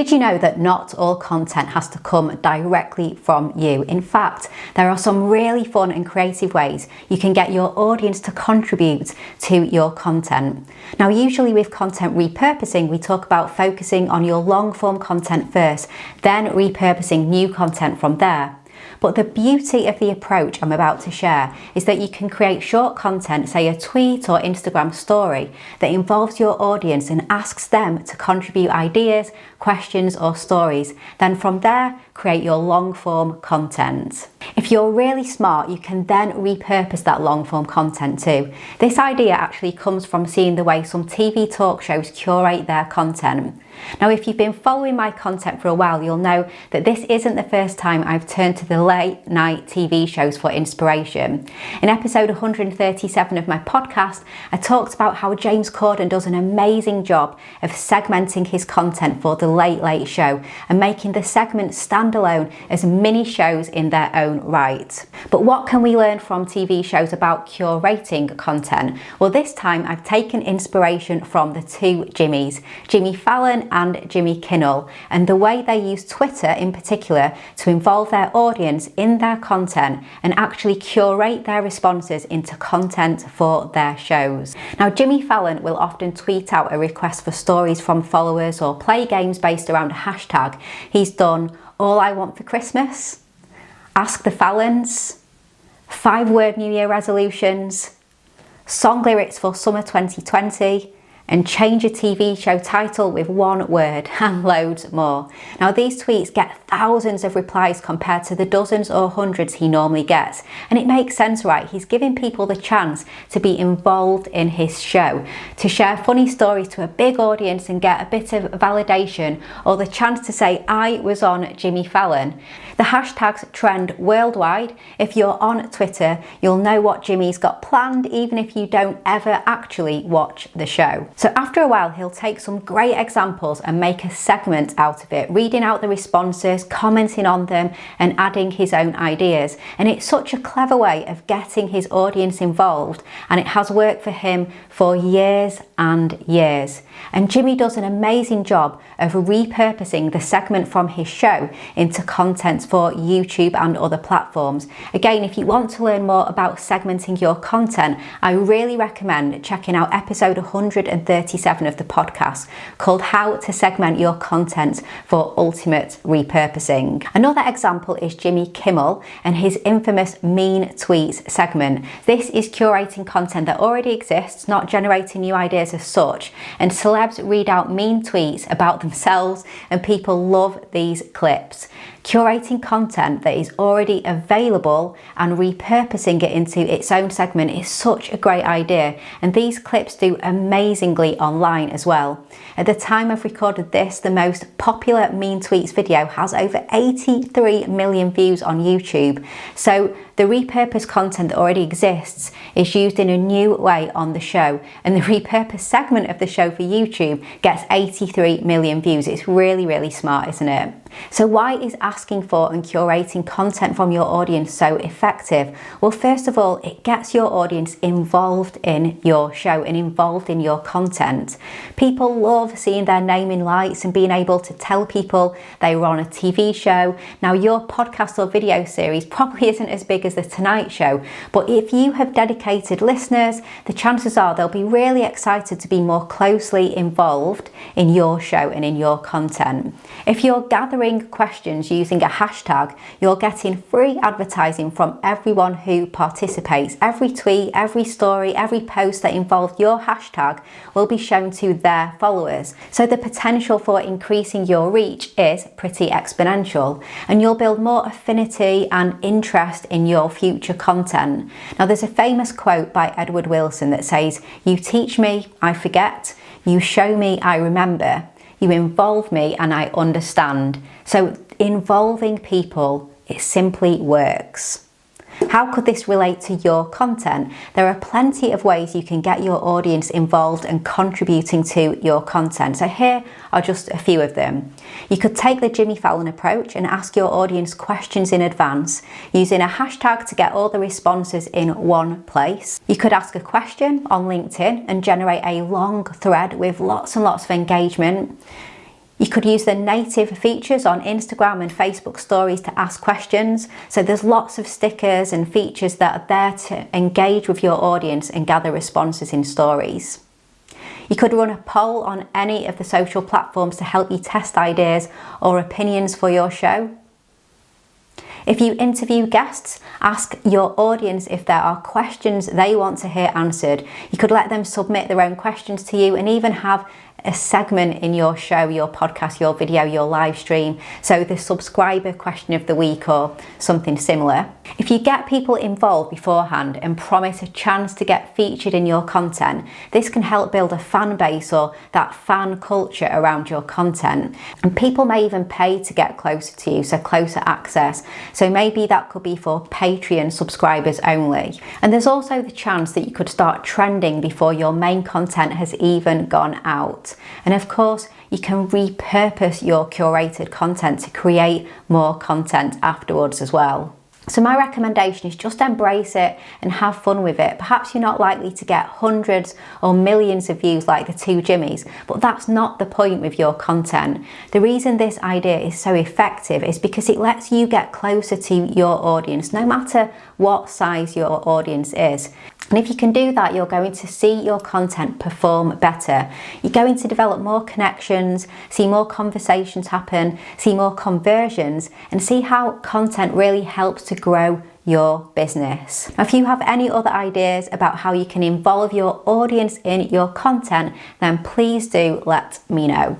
Did you know that not all content has to come directly from you? In fact, there are some really fun and creative ways you can get your audience to contribute to your content. Now, usually with content repurposing, we talk about focusing on your long form content first, then repurposing new content from there. But the beauty of the approach I'm about to share is that you can create short content, say a tweet or Instagram story, that involves your audience and asks them to contribute ideas, questions or stories. Then from there, create your long form content. If you're really smart, you can then repurpose that long form content too. This idea actually comes from seeing the way some TV talk shows curate their content. Now, if you've been following my content for a while, you'll know that this isn't the first time I've turned to the late night TV shows for inspiration. In episode 137 of my podcast, I talked about how James Corden does an amazing job of segmenting his content for the Late Late Show and making the segments stand alone as mini shows in their own right. But what can we learn from TV shows about curating content? Well, this time I've taken inspiration from the two Jimmys, Jimmy Fallon and Jimmy Kimmel, and the way they use Twitter in particular to involve their audience in their content and actually curate their responses into content for their shows. Now, Jimmy Fallon will often tweet out a request for stories from followers or play games based around a hashtag. He's done All I Want for Christmas, Ask the Fallons, 5-word New Year resolutions, song lyrics for summer 2020, and change a TV show title with one word, and loads more. Now, these tweets get thousands of replies compared to the dozens or hundreds he normally gets. And it makes sense, right? He's giving people the chance to be involved in his show, to share funny stories to a big audience and get a bit of validation, or the chance to say, I was on Jimmy Fallon. The hashtags trend worldwide. If you're on Twitter, you'll know what Jimmy's got planned, even if you don't ever actually watch the show. So after a while, he'll take some great examples and make a segment out of it, reading out the responses, commenting on them and adding his own ideas. And it's such a clever way of getting his audience involved, and it has worked for him for years and years. And Jimmy does an amazing job of repurposing the segment from his show into content for YouTube and other platforms. Again, if you want to learn more about segmenting your content, I really recommend checking out episode 137 of the podcast called How to Segment Your Content for Ultimate Repurposing. Another example is Jimmy Kimmel and his infamous Mean Tweets segment. This is curating content that already exists, not generating new ideas as such, and celebs read out mean tweets about themselves and people love these clips. Curating content that is already available and repurposing it into its own segment is such a great idea, and these clips do amazingly online as well. At the time I've recorded this, the most popular Mean Tweets video has over 83 million views on YouTube. So the repurposed content that already exists is used in a new way on the show, and the repurposed segment of the show for YouTube gets 83 million views. It's really, really smart, isn't it? So why is asking for and curating content from your audience so effective? Well, first of all, it gets your audience involved in your show and involved in your content. People love seeing their name in lights and being able to tell people they were on a TV show. Now, your podcast or video series probably isn't as big as The Tonight Show, but if you have dedicated listeners, the chances are they'll be really excited to be more closely involved in your show and in your content. If you're gathering questions using a hashtag, you're getting free advertising from everyone who participates. Every tweet, every story, every post that involved your hashtag will be shown to their followers. So the potential for increasing your reach is pretty exponential, and you'll build more affinity and interest in your future content. Now, there's a famous quote by Edward Wilson that says, "You teach me, I forget. You show me, I remember. You involve me and I understand." So involving people, it simply works. How could this relate to your content? There are plenty of ways you can get your audience involved and contributing to your content. So here are just a few of them. You could take the Jimmy Fallon approach and ask your audience questions in advance, using a hashtag to get all the responses in one place. You could ask a question on LinkedIn and generate a long thread with lots and lots of engagement. You could use the native features on Instagram and Facebook stories to ask questions. So there's lots of stickers and features that are there to engage with your audience and gather responses in stories. You could run a poll on any of the social platforms to help you test ideas or opinions for your show. If you interview guests, ask your audience if there are questions they want to hear answered. You could let them submit their own questions to you and even have a segment in your show, your podcast, your video, your live stream. So the subscriber question of the week or something similar. If you get people involved beforehand and promise a chance to get featured in your content, this can help build a fan base or that fan culture around your content. And people may even pay to get closer to you, so closer access. So maybe that could be for Patreon subscribers only. And there's also the chance that you could start trending before your main content has even gone out. And of course, you can repurpose your curated content to create more content afterwards as well. So my recommendation is just embrace it and have fun with it. Perhaps you're not likely to get hundreds or millions of views like the two Jimmys, but that's not the point with your content. The reason this idea is so effective is because it lets you get closer to your audience, no matter what size your audience is. And if you can do that, you're going to see your content perform better. You're going to develop more connections, see more conversations happen, see more conversions, and see how content really helps to grow your business. Now, if you have any other ideas about how you can involve your audience in your content, then please do let me know.